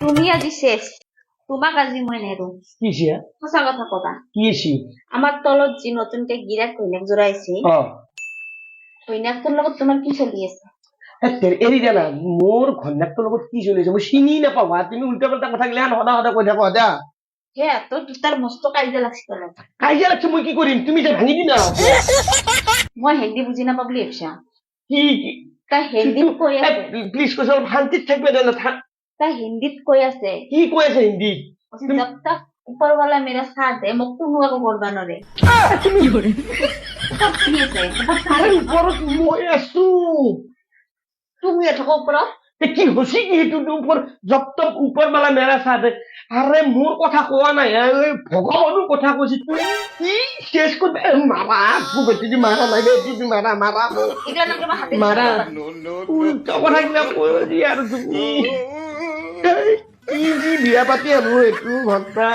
তুমি আজি শেষ, তোমাক আজি মই নেৰো। কি সিয়া সঁচা কথা কবা। কি সি আমার তলত যি নতুনকে গিরাক কইনাক জোড়াইছি, অ কইনাকটোর লগত তোমার কি চলি আছে? এৰি দিয়া না মোৰ ঘন্যাকটোৰ লগত কি চলিছে মই চিনি নাপাওঁ তুমি উল্টা পাল্টা কথা গিলা সদা সদা কৈ থাকো দা হে তোর দুটার মস্ত কাজিয়া লাগছে তলত। কাজিয়া লাগছে মই কি কৰিম তুমি যে ভাঙি দিলা মই হিন্দি বুঝি নাপা বুলি ভাবছা। কি তাই হিন্দিত কৈ আছে, প্লিজ কৈছ শান্তিত থাকিবে দে না তাই হিন্দিত কৈ আছে কি কৈ আছে হিন্দী जब तक ऊपर वाला मेरा साथ है মোক কোনো একো করবা নরে। সব ঠিক আছে, আৰে ওপৰত মই আছো তুমি থাকো ওপৰত। কি হসি কি সেইটো ওপৰ জব তক ওপৰ মালা মেৰা সাথ আৰে মোৰ কথা কোৱা নাই ভগৱানৰ কথা কৈছি তুমি কি শেষ কৰি মাৰা বেটি মাৰা নাই বেটি মাৰা মাৰা এটা নাকি হাতে মাৰা উল্টা কথা কিবা কৈ দি আৰু তুমি কি বিয়া পাতি আনো এইটো ভন্টা